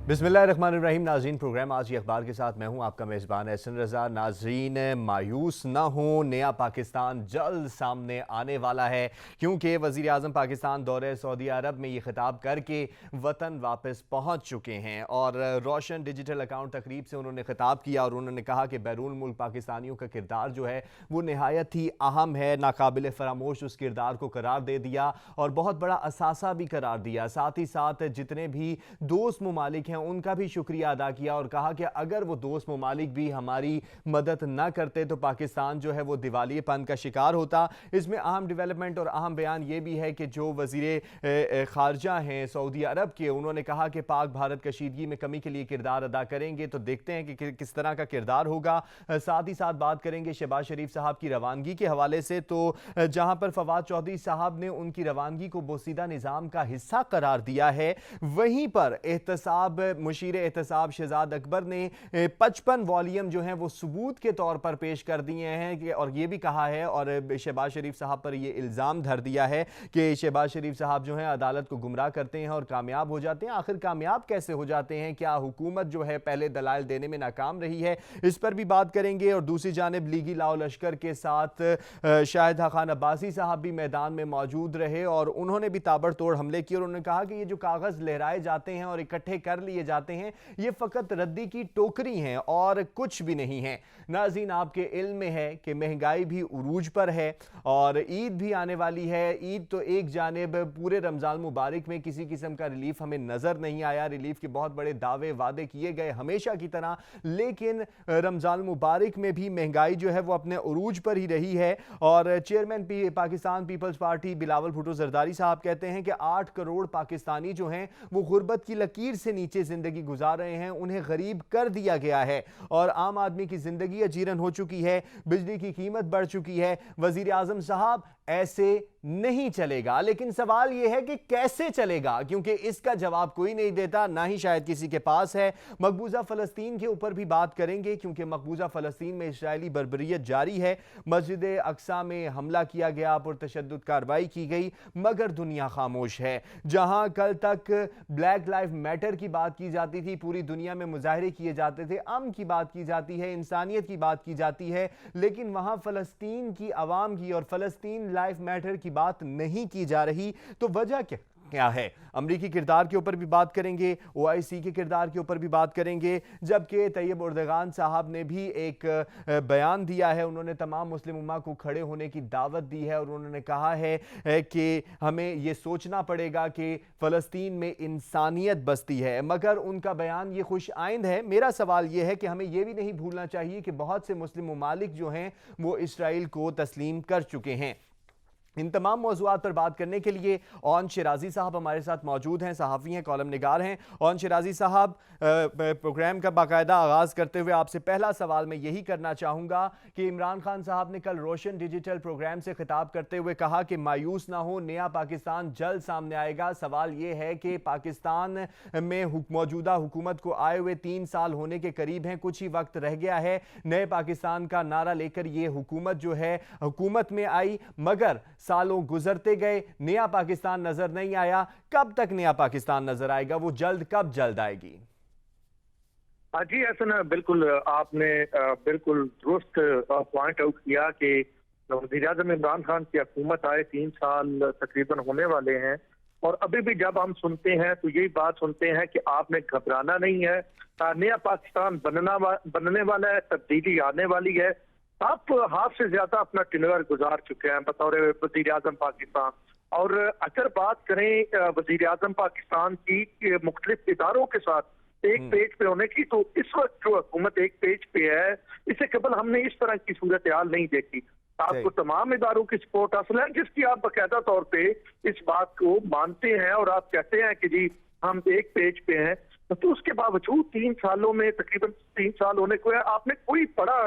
बिस्मिल्लाहिर्रहमानिर्रहीम। नाज़रीन, प्रोग्राम आज ये अखबार के साथ मैं हूँ आपका मेज़बान एहसन रज़ा। नाज़रीन, मायूस ना हो, नया पाकिस्तान जल्द सामने आने वाला है, क्योंकि वज़ीर आज़म पाकिस्तान दौरे सऊदी अरब में ये खिताब करके वतन वापस पहुँच चुके हैं और रोशन डिजिटल अकाउंट तकरीब से उन्होंने खिताब किया और उन्होंने कहा कि बैरून मुल्क पाकिस्तानियों का किरदार जो है वो नहायत ही अहम है, नाकाबिल फ़रामोश उस किरदार को करार दे दिया और बहुत बड़ा असासा भी करार दिया। साथ ही साथ जितने भी दोस्त ममालिक उनका भी शुक्रिया अदा किया और कहा कि अगर वो दोस्त ममालिक भी हमारी मदद न करते तो पाकिस्तान जो है वो दिवालियेपन का शिकार होता। इसमें अहम डेवलपमेंट और अहम बयान ये भी है कि जो वज़ीर ख़ारजा हैं सऊदी अरब के, उन्होंने कहा कि पाक भारत कशीदगी में कमी के लिए किरदार अदा करेंगे। तो देखते हैं कि किस तरह का किरदार होगा। साथ ही साथ बात करेंगे शहबाज शरीफ साहब की रवानगी के हवाले से। तो जहां पर फवाद चौधरी साहब ने उनकी रवानगी को बोसीदा निज़ाम का हिस्सा करार दिया है, वहीं पर एहतसाब मुशीर एहतसाब शहजाद अकबर ने 55 वॉल्यूम जो हैं वो सबूत के तौर पर पेश कर दिए हैं कि, और ये भी कहा है और शहबाज शरीफ साहब पर ये इल्ज़ाम धर दिया है कि शहबाज शरीफ साहब जो हैं अदालत को गुमराह करते हैं और कामयाब हो जाते हैं। आखिर कामयाब कैसे हो जाते हैं? क्या हुकूमत जो है पहले दलाइल देने में नाकाम रही है? इस पर भी बात करेंगे। और दूसरी जानिब लीगी लाओ लश्कर के साथ शाहिद खान अब्बासी साहब भी मैदान में मौजूद रहे और उन्होंने भी ताबड़तोड़ हमले किए और उन्होंने कहा कि ये जो कागज़ लहराए जाते हैं और इकट्ठे कर लिए जाते हैं, ये फकत रद्दी की टोकरी हैं और कुछ भी नहीं है। नाज़रीन, आपके इल्म में है कि महंगाई भी उरूज पर है और ईद भी आने वाली है। ईद तो एक जानिब, पूरे रमज़ान मुबारक में किसी किस्म का रिलीफ हमें नज़र नहीं आया। रिलीफ के बहुत बड़े दावे वादे किए गए हमेशा की तरह, लेकिन रमज़ान मुबारक में भी महंगाई जो है वो अपने उरूज पर ही रही है। और चेयरमैन पाकिस्तान पीपल्स पार्टी बिलावल भुट्टो जरदारी साहब कहते हैं कि 8 करोड़ पाकिस्तानी जो हैं वो गुर्बत की लकीर से नीचे जिंदगी गुजार रहे हैं, उन्हें गरीब कर दिया गया है और आम आदमी की जिंदगी अजीरन हो चुकी है, बिजली की कीमत बढ़ चुकी है। वजीर आजम साहब, ऐसे नहीं चलेगा। लेकिन सवाल यह है कि कैसे चलेगा, क्योंकि इसका जवाब कोई नहीं देता, ना ही शायद किसी के पास है। मकबूजा फलस्तीन के ऊपर भी बात करेंगे, क्योंकि मकबूजा फलस्तीन में इस्राएली बर्बरियत जारी है। मस्जिद अक्सा में हमला किया गया, पुरतशद्दुद कार्रवाई की गई, मगर दुनिया खामोश है। जहां कल तक ब्लैक लाइफ मैटर की बात की जाती थी, पूरी दुनिया में मुजाहरे किए जाते थे, अमन की बात की जाती है, इंसानियत की बात की जाती है, लेकिन वहां फलस्तीन की आवाम की और फलस्तीन लाइफ मैटर की बात नहीं की जा रही। तो वजह क्या है? अमरीकी किरदार के ऊपर भी बात करेंगे, ओआईसी के किरदार के ऊपर भी बात करेंगे। जबकि तैयब उर्दगान साहब ने भी एक बयान दिया है, उन्होंने तमाम मुस्लिम उम्मा को खड़े होने की दावत दी है और उन्होंने कहा है कि हमें यह सोचना पड़ेगा कि फ़लस्तीन में इंसानियत बसती है, मगर उनका बयान ये खुश आइंद है। मेरा सवाल यह है कि हमें यह भी नहीं भूलना चाहिए कि बहुत से मुस्लिम ममालिक जो हैं वो इसराइल को तस्लीम कर चुके हैं। इन तमाम मौज़ूआत पर बात करने के लिए ओन शिराजी साहब हमारे साथ मौजूद हैं, सहाफ़ी हैं, कॉलम निगार हैं। ओन शिराजी साहब, प्रोग्राम का बाकायदा आगाज़ करते हुए आपसे पहला सवाल मैं यही करना चाहूँगा कि इमरान खान साहब ने कल रोशन डिजिटल प्रोग्राम से खिताब करते हुए कहा कि मायूस ना हो, नया पाकिस्तान जल्द सामने आएगा। सवाल ये है कि पाकिस्तान में मौजूदा हुकूमत को आए हुए 3 साल होने के करीब हैं, कुछ ही वक्त रह गया है। नए पाकिस्तान का नारा लेकर ये हुकूमत जो है हुकूमत में आई, मगर सालों गुजरते गए, नया पाकिस्तान नजर नहीं आया। कब तक नया पाकिस्तान नजर आएगा? वो कब जल्द आएगी? हाँ जी, ऐसा बिल्कुल आपने बिल्कुल दुरुस्त पॉइंट आउट किया कि वज़ीर-ए-आज़म इमरान खान की हुकूमत आए 3 साल तकरीबन होने वाले हैं और अभी भी जब हम सुनते हैं तो यही बात सुनते हैं कि आपने घबराना नहीं है, नया पाकिस्तान बनने वाला है, तब्दीली आने वाली है। आप हाथ से ज्यादा अपना टेन्योर गुजार चुके हैं बतौर वजीर आजम पाकिस्तान। और अगर बात करें वजीर आजम पाकिस्तान की मुख्तलिफ इदारों के साथ एक पेज पे होने की, तो इस वक्त जो हुकूमत एक पेज पे है, इससे कबल हमने इस तरह की सूरत हाल नहीं देखी। आपको तमाम इदारों की सपोर्ट हासिल है, जिसकी आप बाकायदा तौर पे इस बात को मानते हैं और आप कहते हैं कि जी हम एक पेज पे हैं। तो उसके बावजूद 3 सालों में, तकरीबन 3 साल होने को है, आपने कोई बड़ा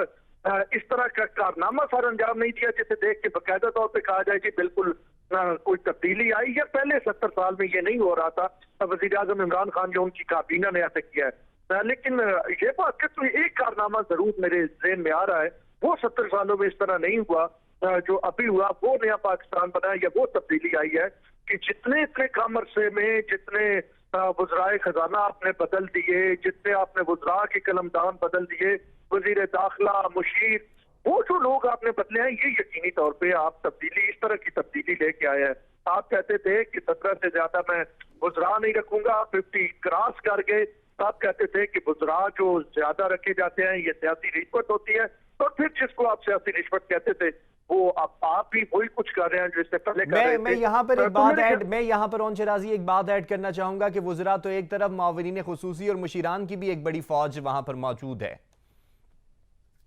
इस तरह का कारनामा सर अंजाम नहीं दिया जिसे देख के बाकायदा तौर पे कहा जाए कि बिल्कुल कोई तब्दीली आई है। पहले 70 साल में ये नहीं हो रहा था, वज़ीर आज़म इमरान खान जो उनकी काबीना ने ऐसा किया है। लेकिन ये बात कि तो एक कारनामा जरूर मेरे ज़हन में आ रहा है, वो 70 सालों में इस तरह नहीं हुआ जो अभी हुआ। वो नया पाकिस्तान बना या वो तब्दीली आई है कि जितने इतने कम अरसे में, जितने वज़राए खजाना आपने बदल दिए, जितने आपने वज़रा के कलमदान बदल दिए, वजीर दाखिला, मुशीर, वो जो लोग आपने बदले हैं, ये यकीनी तौर पे आप तब्दीली, इस तरह की तब्दीली लेके आए हैं। आप कहते थे कि 17 से ज्यादा मैं वज़रा नहीं रखूंगा, 50 क्रॉस कर गए। आप कहते थे कि वज़रा जो ज्यादा रखे जाते हैं ये सियासी रिश्वत होती है, तो फिर जिसको आप सियासी रिश्वत कहते थे वो आप भी वही कुछ कर रहे हैं जो इससे पहले कर रहे थे। मैं यहाँ पर एक तो बात मेरे ऐड मैं यहाँ पर शिराजी एक बात ऐड करना चाहूंगा कि वज़रा तो एक तरफ मावरीन खुसूसी और मुशीरान की भी एक बड़ी फौज वहां पर मौजूद है।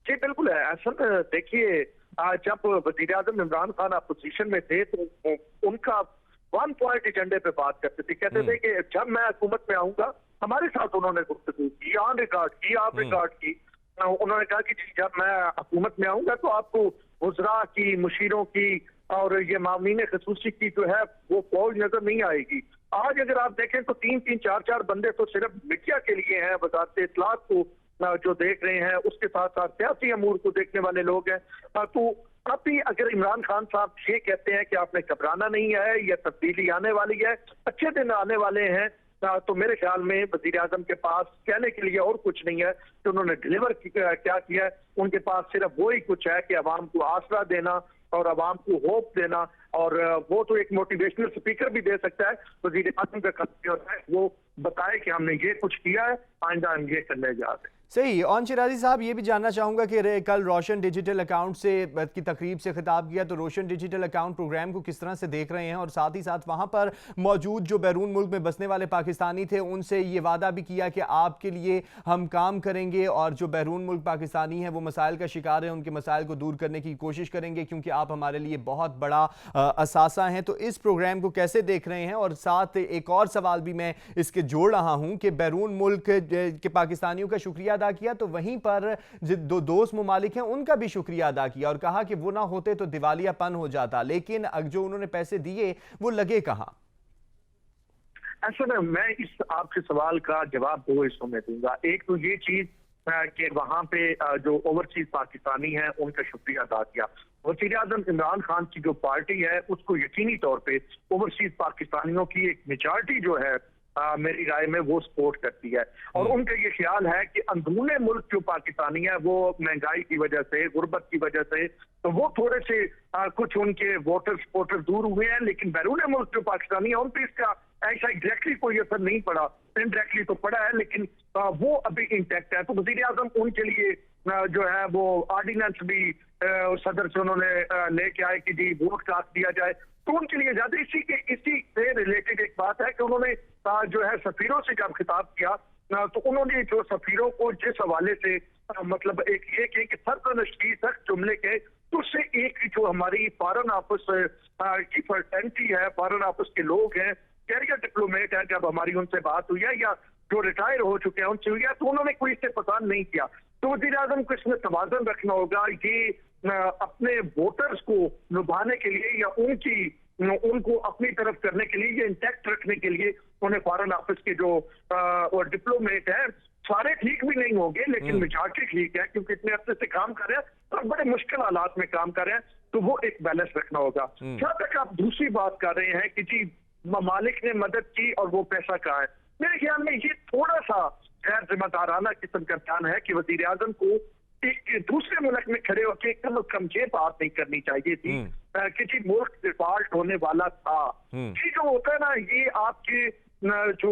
जी बिल्कुल है। असल देखिए, जब वजीर आजम इमरान खान अपोजिशन में थे तो उनका वन पॉइंट एजेंडे पे बात करते थे, कहते थे कि जब मैं हुकूमत में आऊंगा, हमारे साथ उन्होंने गुफ्तगू की, ऑन रिकॉर्ड की, आप रिकॉर्ड की। उन्होंने कहा कि जब मैं हुकूमत में आऊंगा तो आपको वज़रा की, मुशीरों की और ये मामलीन खसूसी की जो है वो फौज नजर नहीं आएगी। आज अगर आप देखें तो 3-3, 4-4 बंदे तो सिर्फ मीडिया के लिए हैं, वज़ारत इत्तलात को जो देख रहे हैं, उसके साथ साथ सियासी अमूर को देखने वाले लोग हैं। तो अब भी अगर इमरान खान साहब ये कहते हैं कि आपने घबराना नहीं है, यह तब्दीली आने वाली है, अच्छे दिन आने वाले हैं, तो मेरे ख्याल में वजीर आजम के पास कहने के लिए और कुछ नहीं है कि उन्होंने डिलीवर क्या किया है। उनके पास सिर्फ वही कुछ है कि अवाम को आसरा देना और अवाम को होप देना, और वो तो एक मोटिवेशनल स्पीकर भी दे सकता है। वजीर आजम का काम होता है वो बताए कि हमने ये कुछ किया है, आइंदा हम ये करने जा रहे हैं। सही। शिराजी साहब, ये भी जानना चाहूंगा कि कल रोशन डिजिटल अकाउंट से की तकरीब से खिताब किया, तो रोशन डिजिटल अकाउंट प्रोग्राम को किस तरह से देख रहे हैं, और साथ ही साथ वहां पर मौजूद जो बैरून मुल्क में बसने वाले पाकिस्तानी थे उनसे ये वादा भी किया कि आपके लिए हम काम करेंगे, और जो बैरून मुल्क पाकिस्तानी हैं वो मसाइल का शिकार है, उनके मसाइल को दूर करने की कोशिश करेंगे क्योंकि आप हमारे लिए बहुत बड़ा असासा हैं। तो इस प्रोग्राम को कैसे देख रहे हैं? और साथ एक और सवाल भी मैं इसके जोड़ रहा हूं कि बैरून मुल्क के पाकिस्तानियों का शुक्रिया अदा किया, तो वहीं पर जो दोस्त ममालिक हैं उनका भी शुक्रिया अदा किया और कहा कि वो ना होते तो दिवालियापन हो जाता, लेकिन जो उन्होंने पैसे दिए वो लगे कहां? ऐसा ना, मैं इस आपके सवाल का जवाब दो हिस्सों में दूंगा। एक तो ये चीज कि वहां पे जो ओवरसीज पाकिस्तानी हैं उनका शुक्रिया अदा किया। वज़ीर आज़म इमरान खान की जो पार्टी है उसको यकीनी तौर पे ओवरसीज पाकिस्तानियों की एक मेजॉरिटी जो है मेरी राय में वो सपोर्ट करती है, और उनका ये ख्याल है कि अंदरूने मुल्क जो पाकिस्तानी है वो महंगाई की वजह से, गुर्बत की वजह से, तो वो थोड़े से कुछ उनके वोटर सपोर्टर दूर हुए हैं, लेकिन बैरून मुल्क जो पाकिस्तानी है उन पर इसका ऐसा एग्जैक्टली कोई असर नहीं पड़ा, इनडायरेक्टली तो पड़ा है, लेकिन वो अभी इंटैक्ट है। तो वज़ीर आज़म उनके लिए जो है वो ऑर्डिनेंस भी सदर से उन्होंने लेके आए कि जी वोट कास्ट दिया जाए, तो उनके लिए ज्यादा इसी से रिलेटेड एक बात है कि उन्होंने जो है सफीरों से जब खिताब किया तो उन्होंने जो सफीरों को जिस हवाले से मतलब एक ये कि सरतनशी सख्त जुमले के, तो उससे एक जो हमारी फॉरेन ऑफिस की फर्टेंटी है, फॉरेन ऑफिस के लोग हैं, कैरियर डिप्लोमेट है, जब हमारी उनसे बात हुई है या जो रिटायर हो चुके हैं उनसे हुई है, तो उन्होंने कोई इससे पसंद नहीं किया। तो वज़ीर आज़म को इसमें तवाज़ुन रखना होगा, ये अपने वोटर्स को लुभाने के लिए या उनको अपनी तरफ करने के लिए, ये इंटैक्ट रखने के लिए उन्हें फॉरेन ऑफिस के जो और डिप्लोमेट हैं, सारे ठीक भी नहीं होंगे लेकिन मेजॉरिटी ठीक है क्योंकि इतने हफ्ते से काम कर रहे हैं और बड़े मुश्किल हालात में काम कर रहे हैं, तो वो एक बैलेंस रखना होगा। जहां तक आप दूसरी बात कर रहे हैं कि जी ममालिक ने मदद की और वो पैसा कहाँ है, मेरे ख्याल में ये थोड़ा सा गैर जिम्मेदाराना किस्म का बयान है कि वजीर आजम को एक दूसरे मुल्क में खड़े होकर कम से कम ये बात नहीं करनी चाहिए थी कि जी मुल्क डिफॉल्ट होने वाला था। ये जो होता है ना, ये आपके जो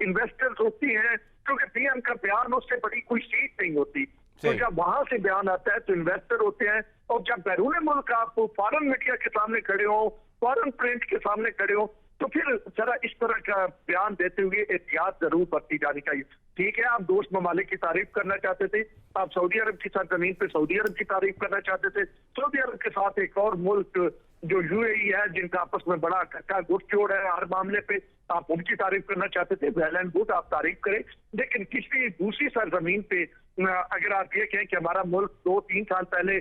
इन्वेस्टर्स होती हैं, क्योंकि पीएम का बयान उससे बड़ी कोई सीट नहीं होती, तो जब वहां से बयान आता है तो इन्वेस्टर होते हैं, और जब बैरून मुल्क आप फॉरेन मीडिया के सामने खड़े हो, फॉरेन प्रिंट के सामने खड़े हो, तो फिर जरा इस तरह का बयान देते हुए एहतियात जरूर बरती जानी चाहिए। ठीक है, आप दोस्त ममालिक की तारीफ करना चाहते थे, आप सऊदी अरब की सरजमीन पे सऊदी अरब की तारीफ करना चाहते थे, सऊदी अरब के साथ एक और मुल्क जो यूएई है जिनका आपस में बड़ा इकट्ठा गुटजोड़ है हर मामले पे, आप उनकी तारीफ करना चाहते थे, वेल एंड गुड, आप तारीफ करें, लेकिन किसी दूसरी सरजमीन पे अगर आप ये कहें कि हमारा मुल्क 2-3 साल पहले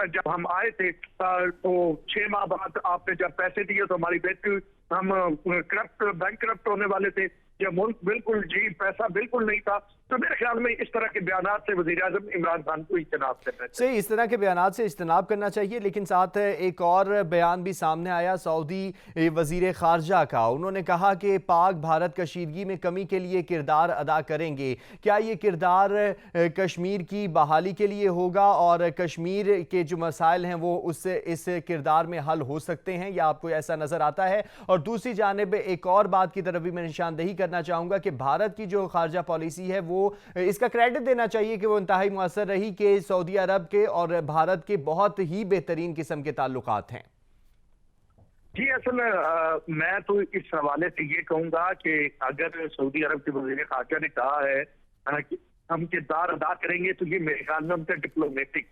जब हम आए थे तो 6 माह बाद आपने जब पैसे दिए तो हमारी बेटी हम करप्ट बैंक करप्ट होने वाले थे, यह मुल्क बिल्कुल जी पैसा बिल्कुल नहीं था। तो मेरे ख्याल में इस तरह के बयानात से वज़ीर-ए-आज़म इमरान खान को इज्तनाब करना चाहिए। सही, इस तरह के बयानात से इज्तनाब करना चाहिए, लेकिन साथ एक और बयान भी सामने आया सऊदी वज़ीर ख़ारजा का। उन्होंने कहा कि पाक भारत कशीदगी में कमी के लिए किरदार अदा करेंगे। क्या ये किरदार कश्मीर की बहाली के लिए होगा और कश्मीर के जो मसाइल हैं वो उससे इस किरदार में हल हो सकते हैं, या आपको ऐसा नज़र आता है? और दूसरी जानिब एक और बात की तरफ भी मैं निशानदेही करना चाहूँगा कि भारत की जो ख़ारजा पॉलिसी है वो इसका क्रेडिट देना चाहिए कि वो इंतहाई मुअस्सर रही कि सऊदी अरब के और भारत के बहुत ही बेहतरीन किस्म के ताल्लुकात हैं। जी असल मैं तो इस हवाले से ये कहूंगा कि अगर सऊदी अरब के वज़ीर ख़ारजा ने कहा है कि हम किरदार अदा करेंगे, तो ये मेरे ख्याल में उनका डिप्लोमेटिक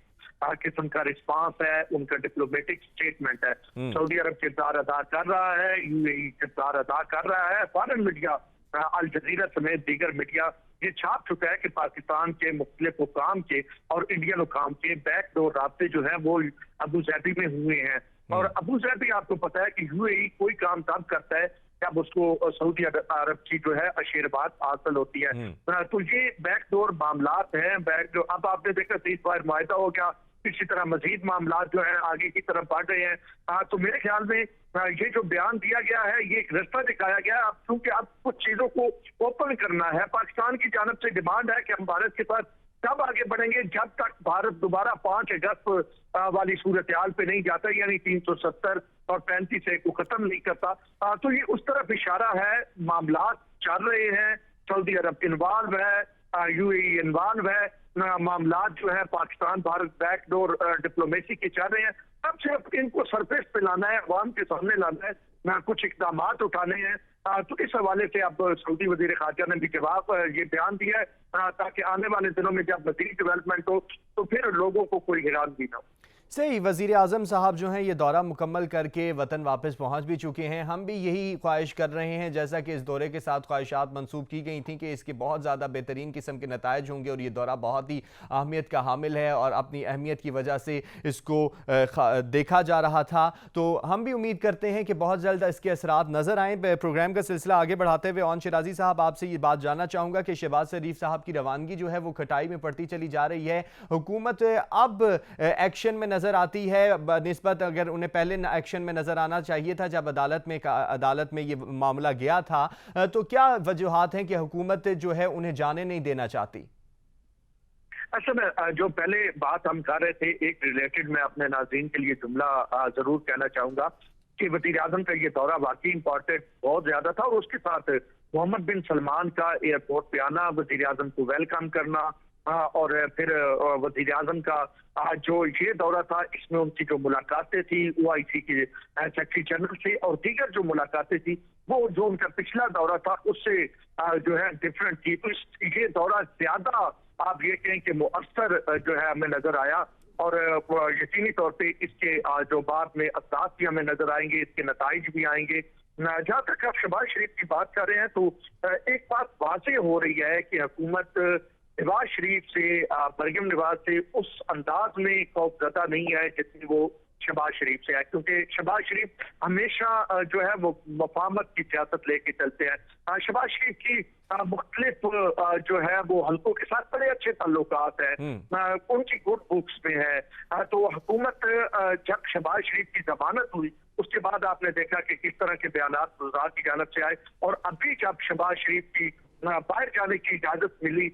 किस्म का रिस्पांस है, उनका डिप्लोमेटिक स्टेटमेंट है। सऊदी अरब किरदार अदा कर रहा है, यूएई किरदार अदा कर रहा है। फॉरेन मीडिया अल जजीरा समेत दीगर मीडिया ये छाप चुका है कि पाकिस्तान के मुख्तलिफ हुकाम के और इंडियन हुकाम के बैकडोर राब्ते जो है वो अबू ज़ैबी में हुए हैं। और अबू ज़ैबी आपको पता है कि यूएई कोई काम तब करता है जब उसको सऊदी अरब की जो है आशीर्वाद हासिल होती है। तो ये बैकडोर मामलात हैं। अब आपने देखा सीज़फायर मुआहिदा हो गया, इसी तरह मजीद मामला जो है आगे की तरफ बढ़ रहे हैं। तो मेरे ख्याल में ये जो बयान दिया गया है ये एक रास्ता दिखाया गया है। अब क्योंकि अब कुछ चीजों को ओपन करना है, पाकिस्तान की जानब से डिमांड है कि हम भारत के साथ तब आगे बढ़ेंगे जब तक भारत दोबारा 5 अगस्त वाली सूरत हाल पे नहीं जाता, यानी 370 और 35 को खत्म नहीं करता। तो ये उस तरफ इशारा है। मामला चल रहे हैं, सऊदी अरब इन्वॉल्व है, यूएई इन्वॉल्व है। मामला जो है पाकिस्तान भारत बैकडोर डिप्लोमेसी के चल रहे हैं। अब सिर्फ इनको सरफेस पे लाना है, अवाम के सामने लाना है, कुछ इकदाम उठाने हैं। तो इस हवाले से अब सऊदी वज़ीर ख़ारजा ने भी जवाब ये बयान दिया है ताकि आने वाले दिनों में जब मज़ीद डेवलपमेंट हो तो फिर लोगों को कोई हैरानगी ना हो। सही, वज़ीर आज़म साहब जो हैं ये दौरा मुकम्मल करके वतन वापस पहुंच भी चुके हैं। हम भी यही ख्वाहिश कर रहे हैं, जैसा कि इस दौरे के साथ ख्वाहिशात मंसूब की गई थी कि इसके बहुत ज़्यादा बेहतरीन किस्म के नताइज होंगे और ये दौरा बहुत ही अहमियत का हामिल है और अपनी अहमियत की वजह से इसको देखा जा रहा था। तो हम भी उम्मीद करते हैं कि बहुत जल्द इसके असरात नज़र आएँ। प्रोग्राम का सिलसिला आगे बढ़ाते हुए ऑन शिराजी साहब आपसे ये बात जानना चाहूँगा कि शहबाज शरीफ साहब की रवानगी जो है वो खटाई में पड़ती चली जा रही है। हुकूमत अब एक्शन में नजर आती है निस्बत, अगर उन्हें पहले एक्शन में नजर आना चाहिए था जब अदालत में ये मामला गया था। तो क्या वजूहात हैं कि हुकूमत जो है उन्हें जाने नहीं देना चाहती? असल में जो पहले बात हम कर रहे थे एक रिलेटेड, मैं अपने नाज़रीन के लिए जुमला जरूर कहना चाहूंगा कि वज़ीर आज़म का ये दौरा वाकई इंपॉर्टेंट बहुत ज्यादा था और उसके साथ मोहम्मद बिन सलमान का एयरपोर्ट पे आना, वज़ीर आज़म को वेलकम करना और फिर वज़ीर आज़म का जो ये दौरा था इसमें उनकी जो मुलाकातें थी OIC के सेक्रेटरी जनरल से और दीगर जो मुलाकातें थी वो जो उनका पिछला दौरा था उससे जो है डिफरेंट थी। तो ये दौरा ज्यादा आप ये कहें कि मुअस्सर जो है हमें नजर आया और यकीनी तौर पे इसके जो बाद में असरात भी हमें नजर आएंगे, इसके नताइज भी आएंगे। जहाँ तक आप शहबाज शरीफ की बात कर रहे हैं तो एक बात वाज़ेह हो रही है कि हुकूमत नवाज शरीफ से मरियम नवाज से उस अंदाज में खौफजदा नहीं है जितनी वो शहबाज शरीफ से है, क्योंकि शहबाज शरीफ हमेशा जो है वो मफाहमत की सियासत लेके चलते हैं। शहबाज शरीफ की मुख्तलिफ जो है वो हल्कों के साथ बड़े अच्छे ताल्लुकात हैं, उनकी गुड बुक्स में है। तो हुकूमत जब शहबाज शरीफ की जमानत हुई उसके बाद आपने देखा कि किस तरह के बयानात गुलजार की जानब से आए और अभी जब शहबाज शरीफ की बाहर जाने की इजाजत मिली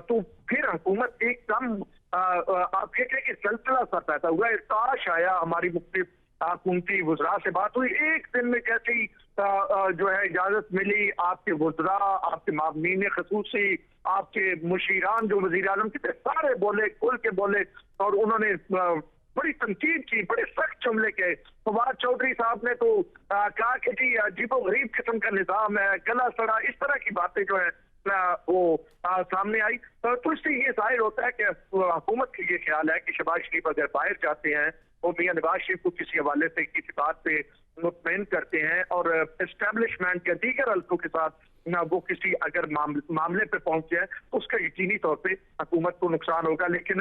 तो फिर हुकूमत एकदम आप ये कहें कि सिलसिला सा पैदा हुआ, इर्ताश आया। हमारी मुख्तलिफ हुकूमती वज़रा से बात हुई, एक दिन में कैसे ही जो है इजाजत मिली। आपके वज़रा, आपके मामलीन खसूसी, आपके मुशीरान जो वज़ीर आज़म के थे सारे बोले, खुल के बोले और उन्होंने बड़ी तनकीद की, बड़े सख्त जुमले के। फवाद चौधरी साहब ने तो कहा कि जी अजीबो गरीब किस्म का निज़ाम है, गला सड़ा, इस तरह की बातें जो है वो सामने आई। तो इससे ये जाहिर होता है कि हुकूमत का ये ख्याल है कि शहबाज शरीफ अगर बाहर जाते हैं वो मियां नवाज शरीफ को किसी हवाले से किसी बात पे मुतमईन करते हैं और एस्टेब्लिशमेंट या दीगर हल्कों के साथ वो किसी अगर मामले पे पहुंचे हैं तो उसका यकीनी तौर पे हुकूमत को नुकसान होगा। लेकिन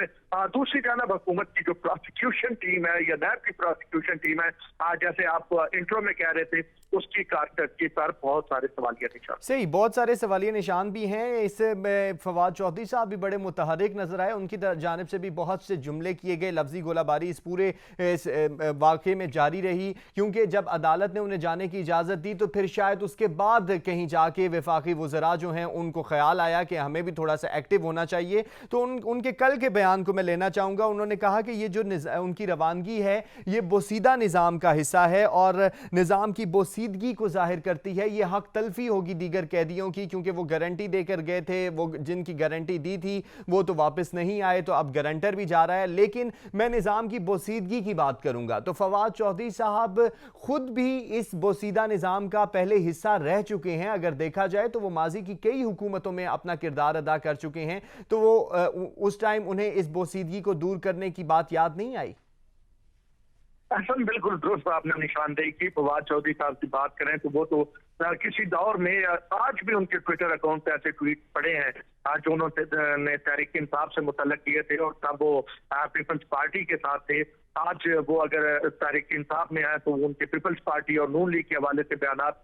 दूसरी जानब हुकूमत की जो प्रोसिक्यूशन टीम है या नैब की प्रोसिक्यूशन टीम है, जैसे आप इंट्रो में कह रहे थे, उसकी कारकर्दगी पर बहुत सारे सवालिया निशान। सही, बहुत सारे सवालिया निशान भी हैं। इससे फवाद चौधरी साहब भी बड़े मुतहरिक नजर आए, उनकी जानिब से भी बहुत से जुमले किए गए, लफ्जी गोलाबारी इस पूरे वाक़े में जारी रही, क्योंकि जब अदालत ने उन्हें जाने की इजाज़त दी तो फिर शायद उसके बाद कहीं जाके वफाकी वज़रा जो हैं उनको ख्याल आया कि हमें भी थोड़ा सा एक्टिव होना चाहिए। तो उनके कल के बयान को मैं लेना चाहूँगा। उन्होंने कहा कि ये जो उनकी रवानगी है ये बोसीदा निज़ाम का हिस्सा है और निज़ाम की बोसीदगी को जाहिर करती है। ये हक तलफी होगी दीगर कैदियों की, क्योंकि वो गारंटी देकर गए थे, वो जिनकी गारंटी दी थी वो तो वापस नहीं आए, तो अब गारंटर भी जा रहा है। लेकिन मैं निज़ाम की बोसीदगी की बात करूंगा तो फवाद चौधरी साहब खुद भी इस बोसीदा निज़ाम का पहले हिस्सा रह चुके हैं। अगर देखा जाए तो वो माजी की कई हुकूमतों में अपना किरदार अदा कर चुके हैं, तो वो उस टाइम उन्हें इस बोसीदगी को दूर करने की बात याद नहीं आई। अहसन, बिल्कुल दुरुस्त आपने निशानदेही की। फवाद चौधरी साहब की बात करें तो वो तो किसी दौर में, आज भी उनके ट्विटर अकाउंट पे ऐसे ट्वीट पड़े हैं जो उन्होंने तहरीक इंसाफ से मुतल्लक किए थे और तब वो पीपल्स पार्टी के साथ थे। आज वो अगर तहरीक इंसाफ में आए तो उनके पीपल्स पार्टी और नून लीग के हवाले से बयानात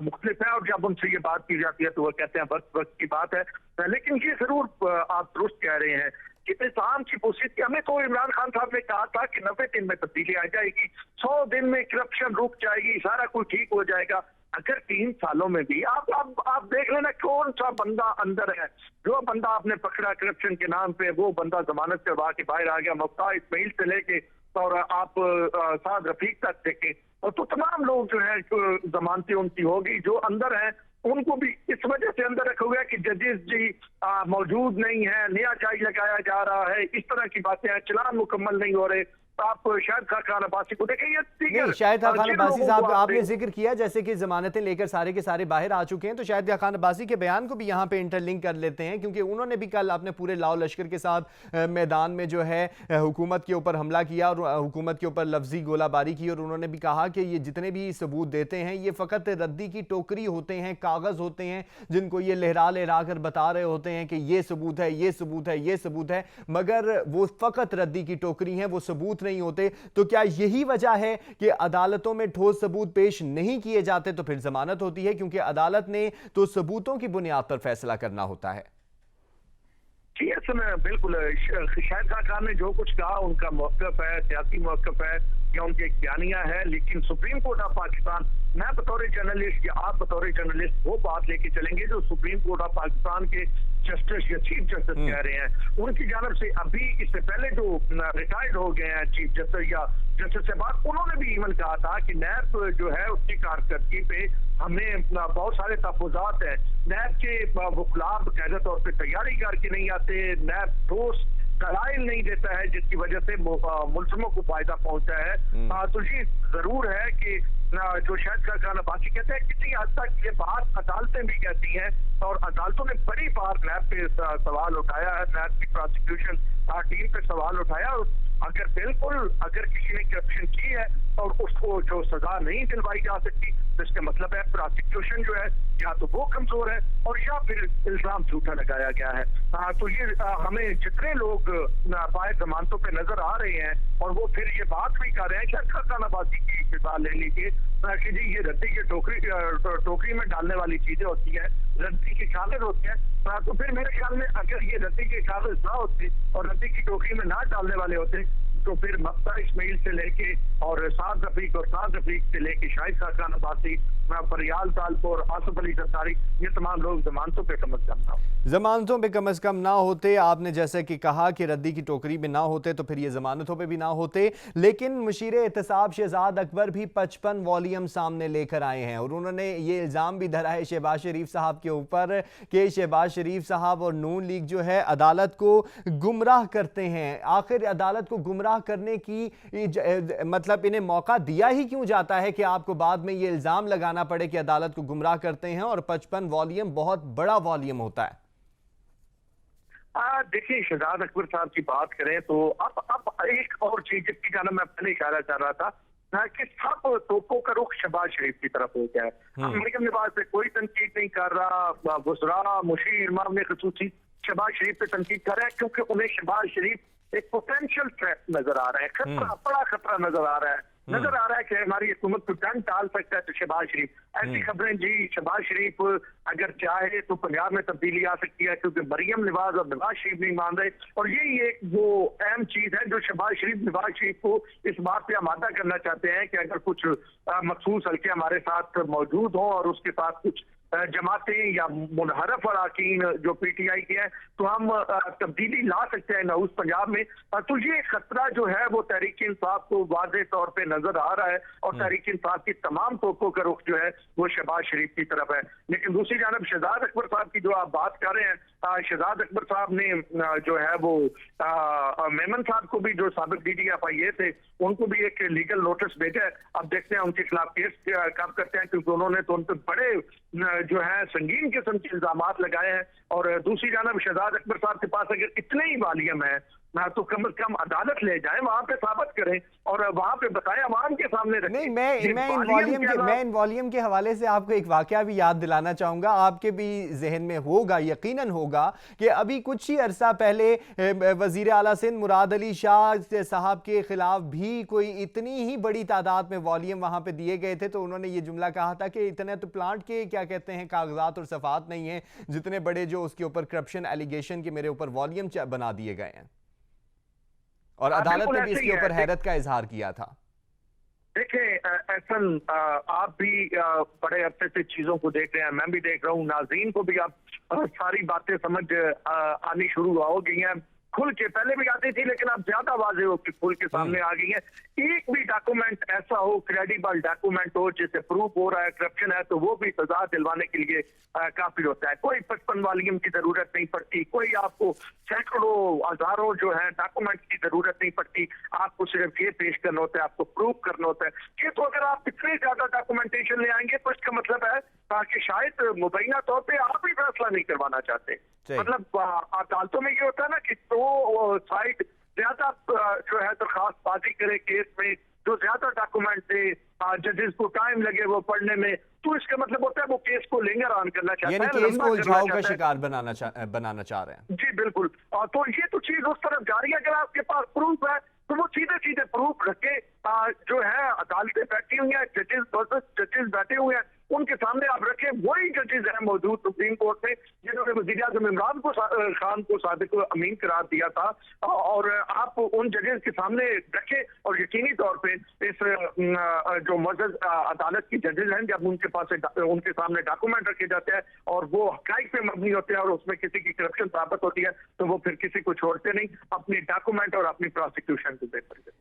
मुख्तलिफ है, और जब उनसे ये बात की जाती है तो वो कहते हैं वक्त की बात है। लेकिन ये जरूर आप दुरुस्त कह रहे हैं कि निज़ाम की बोसीदगी, हमें तो इमरान खान साहब ने कहा था कि 90 दिन में तब्दीली आ जाएगी, 100 दिन में करप्शन रुक जाएगी, सारा कुछ ठीक हो जाएगा। अगर 3 सालों में भी आप देख लेना कौन सा बंदा अंदर है। जो बंदा आपने पकड़ा करप्शन के नाम पे, वो बंदा जमानत करवा के बाहर आ गया। मुफ्तार इस्माइल से लेके और आप साद रफीक तक देखे, और तो तमाम लोग जो है जमानतें उनकी होगी। जो अंदर हैं उनको भी इस वजह से अंदर रखा हुआ है कि जजेस जी मौजूद नहीं है, नया चार्ज लगाया जा रहा है, इस तरह की बातें हैं, चलान मुकम्मल नहीं हो रहे। आप शाहिद खान अब्बासी को देखें, नहीं, शाहिद खान अब्बासी साहब आपने जिक्र किया जैसे कि जमानतें लेकर सारे के सारे बाहर आ चुके हैं, तो शाहिद खान अब्बासी के बयान को भी यहाँ पे इंटरलिंक कर लेते हैं, क्योंकि उन्होंने भी कल अपने पूरे लाओ लश्कर के साथ मैदान में जो है हुकूमत के ऊपर हमला किया और हुकूमत के ऊपर लफ्जी गोलाबारी की, और उन्होंने भी कहा कि ये जितने भी सबूत देते हैं ये फ़कत रद्दी की टोकरी होते हैं, कागज़ होते हैं जिनको ये लहरा लहरा कर बता रहे होते हैं कि ये सबूत है, ये सबूत है, ये सबूत है, मगर वो फ़कत रद्दी की टोकरी हैं, वो सबूत नहीं होते। तो क्या यही वजह है कि अदालतों में ठोस सबूत पेश नहीं किए जाते तो फिर जमानत होती है, क्योंकि अदालत ने तो सबूतों की बुनियाद पर फैसला करना होता है? जी बिल्कुल, शाहिद खान ने जो कुछ कहा उनका मौक़िफ़ है, सियासी मौक़िफ़ है या उनकी एक बयानिया है, लेकिन सुप्रीम कोर्ट ऑफ पाकिस्तान, मैं बतौर जर्नलिस्ट या आप बतौर जर्नलिस्ट वो बात लेके चलेंगे जो सुप्रीम कोर्ट ऑफ पाकिस्तान के जस्टिस या चीफ जस्टिस कह रहे हैं। उनकी जानब से अभी इससे पहले जो रिटायर्ड हो गए हैं चीफ जस्टिस या जस्टिस से बात, उन्होंने भी इवन कहा था कि नैब जो है उसकी कारकर्दगी पे हमें बहुत सारे तहफ़्फ़ुज़ात हैं। नैब के वकला बाकायदा तौर पर तैयारी करके नहीं आते, नैब ठोस दलाइल नहीं देता है जिसकी वजह से मुल्ज़िमों को फायदा पहुंचा है। तो ये जरूर है कि जो शाहिद खान अब्बासी कहते हैं किसी हद तक ये बात अदालतें भी कहती हैं, और अदालतों ने बड़ी बार नैब पे सवाल उठाया है, नैब की प्रोसिक्यूशन टीम पे सवाल उठाया। अगर अगर किसी ने करप्शन की है और उसको जो सजा नहीं दिलवाई जा सकती, तो इसका मतलब है प्रोसिक्यूशन जो है या तो वो कमजोर है और या फिर इल्जाम झूठा लगाया गया है। तो ये हमें जितने लोग बाहर जमानतों पे नजर आ रहे हैं और वो फिर ये बात भी कर रहे हैं, शाहिद खान अब्बासी की मिसाल ले लीजिए कि जी ये रद्दी की टोकरी में डालने वाली चीजें होती है, रद्दी के कागज होते हैं। तो फिर मेरे ख्याल में अगर ये रद्दी के कागज ना होते और रद्दी की टोकरी में ना डालने वाले होते तो फिर मुफ्तार इस्माइल से लेके और साद रफीक से लेके शाहिद खान अब्बासी, फरियाल तालपुर, आसिफ अली जरदारी, ये तमाम लोग जमानतों पे कम अज कम ना होते। आपने जैसे कि कहा कि रद्दी की टोकरी में ना होते तो फिर ये जमानतों पे भी ना होते, लेकिन मुशीर एहतसाब शहजाद अकबर भी 55 वॉल्यूम सामने लेकर आए हैं और उन्होंने ये इल्ज़ाम भी धरा है शहबाज शरीफ साहब के ऊपर कि शहबाज शरीफ साहब और नून लीग जो है अदालत को गुमराह करते हैं। आखिर अदालत को गुमराह करने की मतलब इन्हें मौका दिया ही क्यों जाता है कि आपको बाद में ये इल्जाम लगाना पड़े कि अदालत को गुमराह करते हैं, और 55 वॉल्यूम बहुत बड़ा वॉल्यूम होता है। देखिए, शहजाद अकबर साहब की बात करें तो अब एक और चीज जिसकी जाना मैं पहले इशारा कर रहा था, कि सब तोपों का रुख शहबाज शरीफ की तरफ हो गया है। मरियम नवाज पे कोई तनकीद नहीं कर रहा, बुसरा मुशीर इमाम ने खसूसी शहबाज शरीफ पे तनकीद कर रहा है, क्योंकि उन्हें शहबाज शरीफ एक पोटेंशियल थ्रेट नजर आ रहा है, खतरा, बड़ा खतरा नजर आ रहा है। नजर आ रहा है कि हमारी हुकूमत को जंग टाल सकता है तो शहबाज शरीफ। ऐसी खबरें जी, शहबाज शरीफ अगर चाहे तो पंजाब में तब्दीली आ सकती है, क्योंकि मरियम नवाज और नवाज शरीफ नहीं मान रहे। और यही एक वो अहम चीज है जो शहबाज शरीफ नवाज शरीफ को इस बात पे आमादा करना चाहते हैं कि अगर कुछ मखसूस हल्के हमारे साथ मौजूद हों और उसके साथ कुछ जमातें या मुनहरफ अराकीन जो पीटीआई के हैं, तो हम तब्दीली ला सकते हैं नऊज पंजाब में। तो ये खतरा जो है वो तहरीक इंसाफ को वाज़ेह तौर पे नजर आ रहा है, और तहरीक इंसाफ की तमाम तोपों का रुख जो है वो शहबाज शरीफ की तरफ है। लेकिन दूसरी जानब शहजाद अकबर साहब की जो आप बात कर रहे हैं, शहजाद अकबर साहब ने जो है वो मेमन साहब को भी, जो साबिक DGFI थे, उनको भी एक लीगल नोटिस भेजा है। अब देखते हैं उनके खिलाफ केस कब करते हैं, क्योंकि उन्होंने तो उन पर बड़े जो है संगीन किस्म के इल्जाम लगाए हैं। और दूसरी जानब शहजाद अकबर साहब के पास अगर इतने ही वालियम है तो कम से कम अदालत ले जाएं, वहां पे साबित करें और वहां पे बताएं, अवाम के सामने रखें। नहीं, मैं इन वॉल्यूम के हवाले से आपको एक वाकया भी याद दिलाना चाहूंगा, आपके भी जहन में होगा, यकीनन होगा, कि अभी कुछ ही अरसा पहले वजीर आला सिंध मुराद अली शाह साहब के खिलाफ भी कोई इतनी ही बड़ी तादाद में वॉल्यूम वहां पे दिए गए थे, तो उन्होंने ये जुमला कहा था कि इतने तो प्लांट के क्या कहते हैं कागजात और सफात नहीं है जितने बड़े जो उसके ऊपर करप्शन एलिगेशन के मेरे ऊपर वॉल्यूम बना दिए गए हैं। और अदालत ने भी इसके ऊपर हैरत का इजहार किया था। देखें एहसन, आप भी बड़े अरसे से चीजों को देख रहे हैं, मैं भी देख रहा हूँ, नाज़रीन को भी आप सारी बातें समझ आनी शुरू हो गई हैं। खुल के पहले भी आती थी, लेकिन अब ज्यादा वाज़ेह हो के खुल के सामने आ गई है। एक भी डॉक्यूमेंट ऐसा हो, क्रेडिबल डॉक्यूमेंट हो जिससे प्रूफ हो रहा है करप्शन है, तो वो भी सजा दिलवाने के लिए काफी होता है। कोई 55 वॉल्यूम की जरूरत नहीं पड़ती, कोई आपको सैकड़ों हजारों जो है डॉक्यूमेंट की जरूरत नहीं पड़ती। आपको सिर्फ ये पेश करना होता है, आपको प्रूफ करना होता है। ये तो अगर आप इतने ज्यादा डॉक्यूमेंटेशन ले आएंगे तो इसका मतलब है कि शायद मुबैना तौर पे आप ही फैसला नहीं करवाना चाहते। मतलब अदालतों में ये होता है ना कि तो साइड ज्यादा जो है दरखास्त बाजी करे केस में, जो ज्यादा डॉक्यूमेंट दे, जजेस को टाइम लगे वो पढ़ने में, तो इसका मतलब होता है वो केस को लिंगर ऑन करना चाहता है, यानी केस को उलझाव का शिकार बनाना चाह रहे हैं। जी बिल्कुल। तो ये तो चीज उस तरफ जा रही है। अगर आपके पास प्रूफ है तो वो सीधे सीधे प्रूफ रखे जो है अदालतें बैठी हुई हैं, जजेस बैठे हुए हैं, उनके सामने आप रखें। वही जजेस हैं मौजूद सुप्रीम कोर्ट में जिन्होंने वज़ीर आज़म इमरान खान को साबिक अमीन करार दिया था, और आप उन जजेस के सामने रखें और यकीनी तौर पे इस जो मज़हब अदालत की जजेस हैं, जब उनके सामने डॉक्यूमेंट रखे जाते हैं और वो हक़ाइक़ पे मबनी होते हैं और उसमें किसी की करप्शन साबित होती है, तो वो फिर किसी को छोड़ते नहीं, अपनी डॉक्यूमेंट और अपनी प्रोसिक्यूशन को बेहतर करते।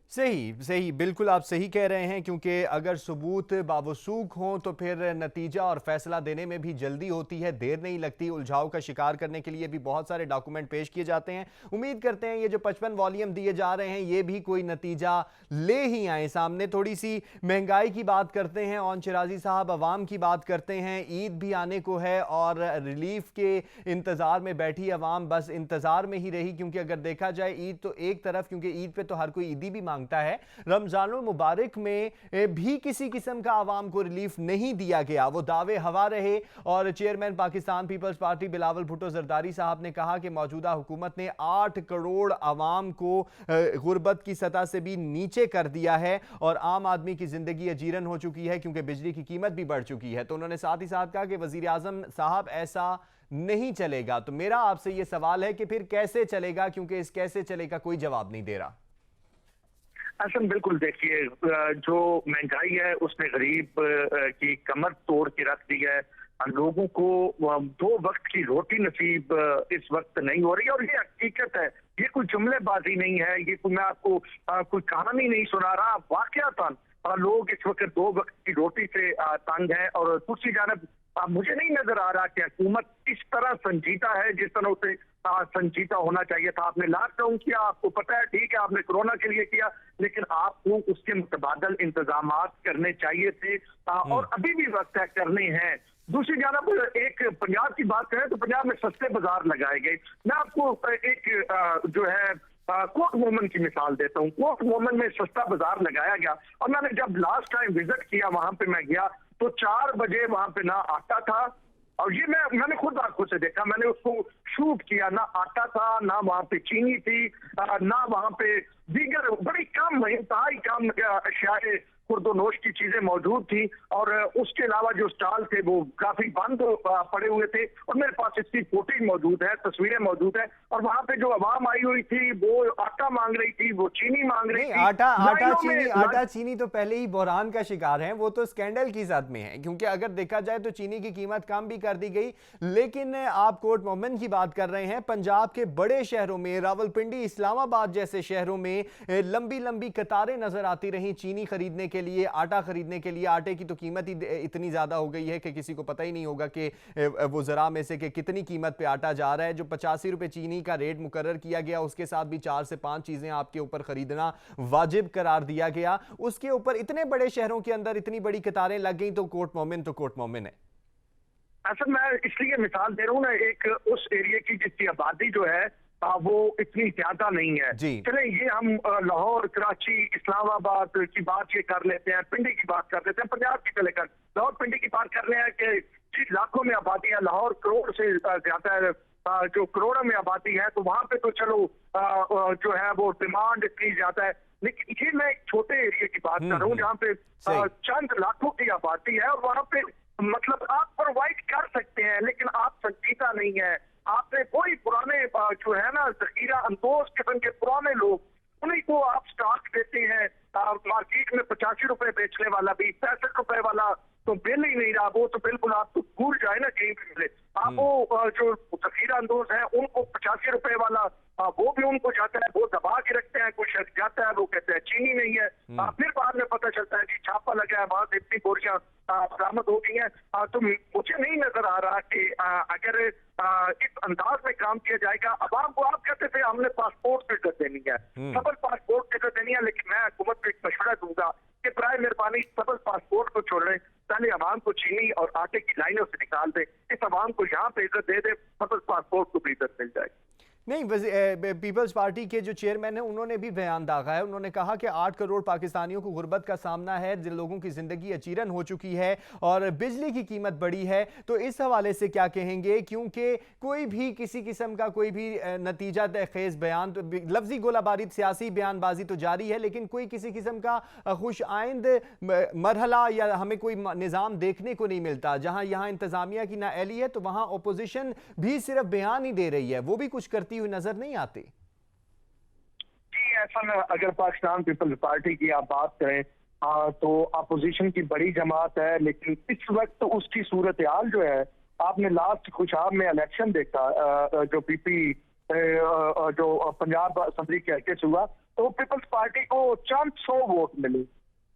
सही, बिल्कुल आप सही कह रहे हैं, क्योंकि अगर सबूत बावसूख हों तो फिर नतीजा और फैसला देने में भी जल्दी होती है, देर नहीं लगती। उलझाव का शिकार करने के लिए भी बहुत सारे डॉक्यूमेंट पेश किए जाते हैं। उम्मीद करते हैं ये जो 55 वॉल्यूम दिए जा रहे हैं ये भी कोई नतीजा ले ही आए सामने। थोड़ी सी महंगाई की बात करते हैं, ऑन शिराजी साहब, अवाम की बात करते हैं। ईद भी आने को है और रिलीफ के इंतजार में बैठी अवाम बस इंतजार में ही रही, क्योंकि अगर देखा जाए ईद तो एक तरफ, क्योंकि ईद पे तो हर कोई ईदी भी मांगता है, रमजानुल मुबारक में भी किसी किस्म का अवाम को रिलीफ नहीं दिया गया, वो दावे हवा रहे। और चेयरमैन पाकिस्तान पीपल्स पार्टी बिलावल भुट्टो जरदारी साहब ने कहा कि मौजूदा हुकूमत ने 8 करोड़ अवाम को गुर्बत की सतह से भी नीचे कर दिया है और आम आदमी की जिंदगी अजीरन हो चुकी है, क्योंकि बिजली की कीमत भी बढ़ चुकी है। तो उन्होंने साथ ही साथ कहा कि वजीर आजम साहब ऐसा नहीं चलेगा। तो मेरा आपसे यह सवाल है कि फिर कैसे चलेगा, क्योंकि इस कैसे चलेगा कोई जवाब नहीं दे रहा। असम बिल्कुल, देखिए जो महंगाई है उसने गरीब की कमर तोड़ के रख दी है। लोगों को 2 वक्त की रोटी नसीब इस वक्त नहीं हो रही, और ये हकीकत है, ये कोई जुमलेबाजी नहीं है, ये कोई मैं आपको कोई कहानी नहीं सुना रहा, वाकयातन लोग इस वक्त 2 वक्त की रोटी से तंग है। और दूसरी जानब मुझे नहीं नजर आ रहा कि हुकूमत इस तरह संजीदा है जिस तरह उसे संजीदा होना चाहिए था। आपने लॉकडाउन किया, आपको पता है, ठीक है, आपने कोरोना के लिए किया, लेकिन आपको उसके मुतबादल इंतजाम करने चाहिए थे, और अभी भी वक्त है, करने हैं। दूसरी जानब एक पंजाब की बात करें तो पंजाब में सस्ते बाजार लगाए गए। मैं आपको एक जो है कोट मोमन की मिसाल देता हूँ। कोट मोमन में सस्ता बाजार लगाया गया और मैंने जब लास्ट टाइम विजिट किया वहां पे मैं गया तो 4 बजे वहां पे ना आटा था, और ये मैंने खुद आंखों से देखा, मैंने उसको शूट किया, ना आटा था, ना वहां पे चीनी थी, ना वहां पे दीगर बड़ी कम इंतहाई कम अशियाए खुर्दोनोश की चीजें मौजूद थी, और उसके अलावा जो स्टॉल थे वो काफी बंद पड़े हुए थे। और मेरे पास इसकी फोटेज मौजूद है, तस्वीरें मौजूद है, और वहां पे जो आवाम आई हुई थी वो आटा मांग रही थी, वो चीनी मांग रही नहीं, थी। आटा चीनी तो पहले ही बहरान का शिकार है, वो तो स्कैंडल की साथ में है, क्योंकि अगर देखा जाए तो चीनी की कीमत कम भी कर दी गई। लेकिन आप कोट मोमिन की बात कर रहे हैं, पंजाब के बड़े शहरों में, रावलपिंडी, इस्लामाबाद जैसे शहरों में लंबी लंबी कतारें नजर आती रही चीनी खरीदने के लिए, आटा खरीदने के लिए। आटे की तो कीमत ही इतनी ज्यादा हो गई है कि किसी को पता ही नहीं होगा कि वो जरा में से कि कितनी कीमत पे आटा जा रहा है। जो 85 रुपए चीनी का रेट मुकर्रर किया गया, उसके साथ भी 4 से 5 चीजें आपके ऊपर खरीदना वाजिब करार दिया गया, उसके ऊपर इतने बड़े शहरों के अंदर इतनी बड़ी कतारें लग गई, तो कोट मोमिन है। असल मैं इसलिए मिसाल दे रहा हूँ ना, एक उस एरिया की जिसकी आबादी जो है वो इतनी ज्यादा नहीं है। चले ये हम लाहौर, कराची, इस्लामाबाद की बात ये कर लेते हैं, पिंडी की बात कर लेते हैं, पंजाब की चले कर लाहौर पिंडी की बात कर रहे हैं कि लाखों में आबादी है, लाहौर करोड़ से ज्यादा है, जो करोड़ों में आबादी है, तो वहां पे तो चलो जो है वो डिमांड इतनी ज्यादा है। लेकिन ये मैं एक छोटे एरिया की बात कर रहा हूँ जहाँ पे चंद लाखों की आबादी है, और वहां पे मतलब आप प्रोवाइड कर सकते हैं लेकिन आप संजीदा नहीं है। आपने कोई पुराने जो है ना जखीरा अंदोज किस्म के पुराने लोग, उन्हीं को आप स्टॉक देते हैं। मार्केट में 85 रुपए बेचने वाला भी 65 रुपए वाला तो बिल ही नहीं रहा, वो तो बिल्कुल आपको भूल जाए ना कहीं भी मिले। आप वो जो जखीरा अंदोज है उनको 85 रुपए वाला वो भी उनको जाता है, वो दबा के रखते हैं, कुछ जाता है वो कहते हैं चीनी नहीं है। फिर बाद में पता चलता है कि छापा लगा है, वहां से इतनी बोरियां बरामद हो गई हैं। तो मुझे नहीं नजर आ रहा कि अगर इस अंदाज में काम किया जाएगा। अवाम को आप कहते थे हमने पासपोर्ट टिकट देनी है, सबल पासपोर्ट टिकट देनी है, लेकिन मैं हुकूमत को एक मशवरा दूंगा कि बराए मेहरबानी सबल पासपोर्ट को छोड़ रहे, पहले अवाम को चीनी और आटे की लाइनों से निकाल दे, इस अवाम को यहाँ पे इज्जत दे दे, सबल पासपोर्ट को भी इज्जत मिल जाएगी। नहीं, पीपल्स पार्टी के जो चेयरमैन हैं उन्होंने भी बयान दागा है। उन्होंने कहा कि 8 करोड़ पाकिस्तानियों को गुर्बत का सामना है, जिन लोगों की ज़िंदगी अचीरन हो चुकी है और बिजली की कीमत बढ़ी है। तो इस हवाले से क्या कहेंगे, क्योंकि कोई भी किसी किस्म का कोई भी नतीजा खेज़ बयान, तो लफ्जी गोलाबारी सियासी बयानबाजी तो जारी है, लेकिन कोई किसी किस्म का खुश आइंद मरहला या हमें कोई निज़ाम देखने को नहीं मिलता। जहाँ यहाँ इंतज़ामिया की नाअहली है तो वहाँ अपोजिशन भी सिर्फ बयान ही दे रही है, वो भी कुछ करती हुई नजर नहीं आती। जी, ऐसा अगर पाकिस्तान पीपल्स पार्टी की आप बात करें तो अपोजिशन की बड़ी जमात है, लेकिन इस वक्त तो उसकी सूरत हाल जो है, आपने लास्ट खुशाब में इलेक्शन देखा जो पीपी जो पंजाब असेंबली के हल्के से हुआ, तो पीपल्स पार्टी को चंद 100 वोट मिले।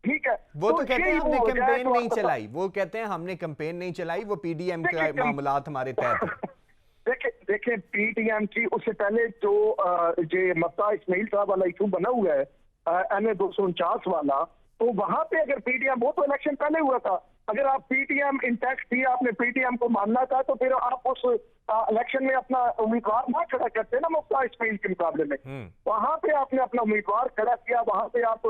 ठीक है, वो तो कहते हैं हमने कैंपेन नहीं चलाई, वो कहते हैं हमने कैंपेन नहीं चलाई, वो पीडीएम के मामलात हमारे तहत। देखें पीटीएम की उससे पहले जो मफ्ता इस्माइल साहब वाला इशू बना हुआ है NA 249 वाला, तो वहां पे अगर पीटीएम, वो तो इलेक्शन पहले हुआ था, अगर आप पीटीएम इंटैक्ट थी, आपने पीटीएम को मानना था, तो फिर आप उस इलेक्शन में अपना उम्मीदवार ना खड़ा करते ना मुफ्ता इस्माइल के मुकाबले में। वहां पे आपने अपना उम्मीदवार खड़ा किया, वहां पे आप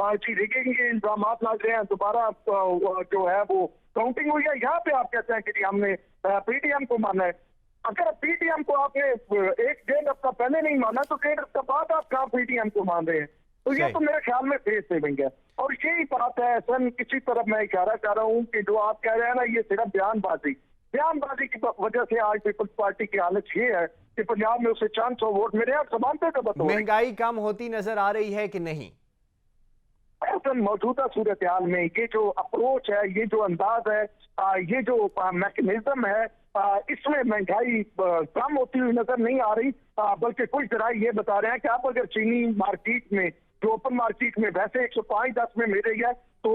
रिगिंग के इल्जाम लग रहे हैं, दोबारा जो है वो काउंटिंग हुई है, यहाँ पे आप कहते हैं कि हमने पीटीएम को माना है। अगर पीटीएम को आपने 1-1.5 हफ्ता पहले नहीं माना, तो 1.5 हफ्ता बाद आप कहाँ पीटीएम को मान रहे हैं? तो ये तो मेरे ख्याल में फेस सेविंग है। और यही बात है सन, किसी तरफ मैं इशारा कर रहा हूँ कि जो आप कह रहे हैं ना, ये सिर्फ बयानबाजी की वजह से आज पीपल्स पार्टी की हालत ये है कि पंजाब में उसे 400 वोट मेरे यहाँ समानते का बताओ। महंगाई कम होती नजर आ रही है कि नहीं? मौजूदा सूरत हाल में ये जो अप्रोच है, ये जो अंदाज है, ये जो मैकेनिज्म है, इसमें महंगाई कम होती हुई नजर नहीं आ रही, बल्कि कुछ जराये ये बता रहे हैं कि आप अगर चीनी मार्केट में, जो ओपन मार्केट में वैसे 105-10 में मिल रही है, तो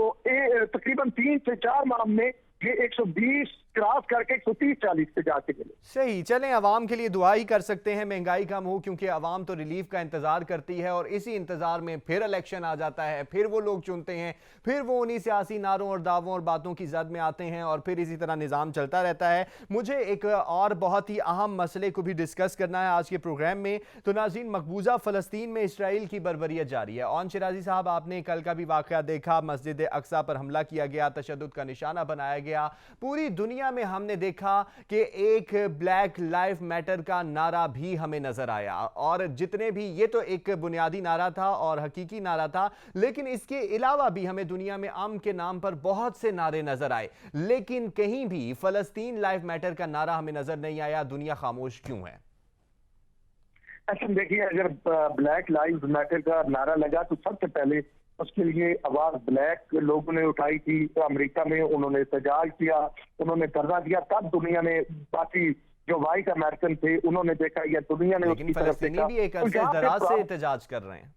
तकरीबन 3 से 4 माह में ये 120 क्रॉस करके 130-40 पे जाके मिले। सही, चलें अवाम के लिए दुआ ही कर सकते हैं महंगाई कम हो, क्योंकि अवाम तो रिलीफ का इंतजार करती है और इसी इंतजार में फिर इलेक्शन आ जाता है, फिर वो लोग चुनते हैं, फिर वो उन्हीं सियासी नारों और दावों और बातों की जद में आते हैं और फिर इसी तरह निज़ाम चलता रहता है। मुझे एक और बहुत ही अहम मसले को भी डिस्कस करना है आज के प्रोग्राम में। तो नाज़रीन, मकबूजा फ़लस्तीन में इसराइल की बर्बरियत जारी है। ओन शिराजी साहब, आपने कल का भी वाक़या देखा, मस्जिद अक्सा पर हमला किया गया, तशद्दुद का निशाना बनाया गया। पूरी दुनिया में हमने देखा कि एक ब्लैक लाइफ मैटर का नारा भी हमें नजर आया, और जितने भी, ये तो एक बुनियादी नारा था और हकीकी नारा था, लेकिन इसके अलावा भी हमें दुनिया में अमन के नाम पर बहुत से नारे नजर आए, लेकिन कहीं भी फलस्तीन लाइफ मैटर का नारा हमें नजर नहीं आया। दुनिया खामोश क्यों है? अच्छा देखिए, अगर ब्लैक लाइव्स मैटर का नारा लगा तो सबसे पहले उसके लिए आवाज ब्लैक लोगों ने उठाई थी। तो अमेरिका में उन्होंने एहतजाज किया, उन्होंने धरना दिया, तब दुनिया ने, बाकी जो वाइट अमेरिकन थे उन्होंने देखा, या दुनिया ने लेकिन फलस्तीनी भी एक अरसे दराज से एहतजाज कर रहे हैं।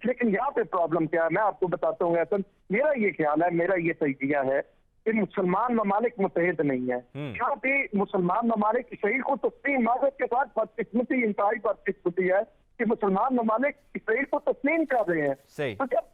लेकिन यहाँ पे प्रॉब्लम क्या है, मैं आपको बताता हूँ। ऐसा मेरा ये ख्याल है, मेरा ये तजिया है कि मुसलमान ममालिक मुतहद नहीं है। यहाँ पे मुसलमान ममालिक इसराइल को तस्लीम, माजरत के साथ बदकिस्मती, इंतहाई बदकिस्मती है कि मुसलमान ममालिक इसराइल को तस्लीम कर रहे हैं। सही। तो जब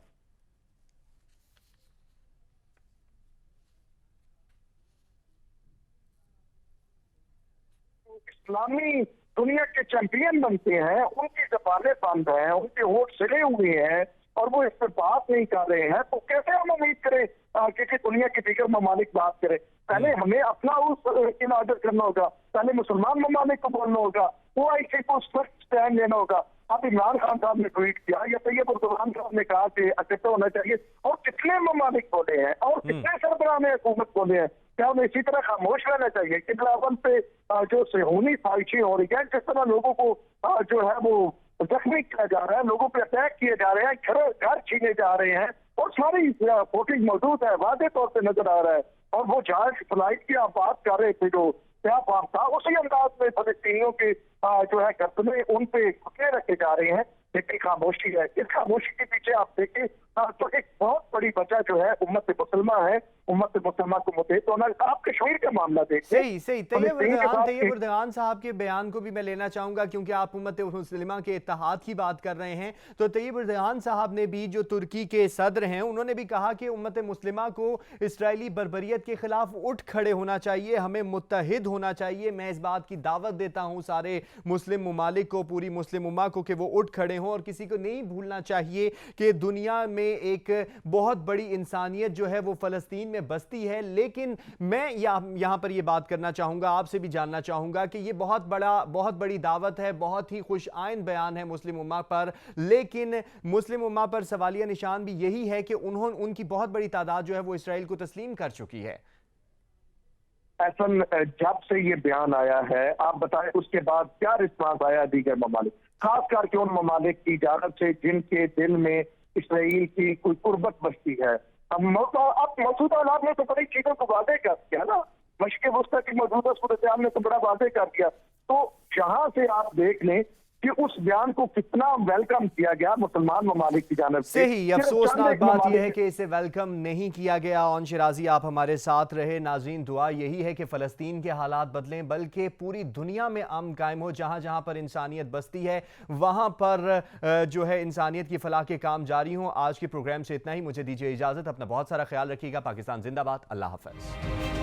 इस्लामी दुनिया के चैंपियन बनते हैं, उनकी जबानें बंद हैं, उनके होठ सिले हुए हैं और वो इस पर बात नहीं कर रहे हैं, तो कैसे हम उम्मीद करें कि दुनिया के दीगर ममालिक बात करें? पहले हमें अपना उस इन ऑर्डर करना होगा, पहले मुसलमान ममालिक को बोलना होगा, वो ऐसे को सख्त स्टैंड लेना होगा। अब इमरान खान साहब ने ट्वीट किया, या तैयब उर्दवान साहब ने कहा कि इकट्ठा होना चाहिए, और कितने ममालिक बोले हैं और कितने सरबराह ने हुकूमत बोले हैं। क्या हमें इसी तरह खामोश रहना चाहिए कि बिलावल पे जो सेहूनी साजिशें हो रही है, जिस तरह लोगों को जो है वो जख्मी किया जा रहा है, लोगों पे अटैक किए जा रहे हैं, घर छीने जा रहे हैं, और सारी फुटेज मौजूद है, वादे तौर पे नजर आ रहा है। और वो जहाज फ्लाइट की आप बात कर रहे थे, जो क्या बात था, उसी अंदाज में फलस्तीनियों के जो है गर्दनें उन पे घुटने रखे जा रहे हैं, लेकिन खामोशी है। इस खामोशी के पीछे आप देखें तो एक बहुत बड़ी वजह जो है उम्मत मुसलमा है। उम्मत मुसलमा को मुतहद होना। आप कश्मीर का मामला देखिए। सही सही, तैयब उर्दवान साहब के बयान को भी मैं लेना चाहूंगा, क्योंकि आप उम्मत मुसलिमा के इत्तेहाद की बात कर रहे हैं। तो तैयब उर्दवान साहब ने भी, जो तुर्की के सदर हैं, उन्होंने भी कहा कि उम्मत मुसलिमा को इसराइली बर्बरियत के खिलाफ उठ खड़े होना चाहिए, हमें मुत्तहिद होना चाहिए। मैं इस बात की दावत देता हूं सारे मुस्लिम ममालिक को, पूरी मुस्लिम उम्मा को, कि वो उठ खड़े हों, और किसी को नहीं भूलना चाहिए कि दुनिया में एक बहुत बड़ी इंसानियत जो है वो फलस्तीन में बसती है। लेकिन मैं यहां पर ये बात करना चाहूंगा, आपसे भी जानना चाहूंगा कि ये बहुत बड़ी दावत है, बहुत ही खुश आइंद बयान है मुस्लिम उम्मा पर, लेकिन मुस्लिम उम्मा पर सवालिया निशान भी यही है कि उनकी बहुत बड़ी तादाद जो है वो इसराइल को तस्लीम कर चुकी है। ऐसन जब से ये बयान आया है, आप बताएं उसके बाद क्या रिस्पांस आया दीगर ममालिक, खास करके उन ममालिक की इजाजत से जिनके दिल में इसराइल की कोई कुर्बत बसती है। अब मसूद हालात ने तो बड़ी चीजों को वादे कर दिया ना, मशक़ वस्ता की मौजूदा सूरत-ए-हाल ने तो बड़ा वादे कर दिया। तो जहां से आप देख लें कि उस बयान को कितना वेलकम किया गया मुसलमान ममालिक की जानिब से। सही अफसोसनाक बात यह है कि इसे वेलकम नहीं किया गया। ओन शिराजी, आप हमारे साथ रहे। नाज़रीन, दुआ यही है कि फ़लस्तीन के हालात बदलें, बल्कि पूरी दुनिया में अमन कायम हो। जहाँ जहाँ पर इंसानियत बसती है वहाँ पर जो है इंसानियत की फलाह के काम जारी हों। आज के प्रोग्राम से इतना ही, मुझे दीजिए इजाज़त। अपना बहुत सारा ख्याल रखिएगा। पाकिस्तान जिंदाबाद। अल्लाह हाफ़िज़।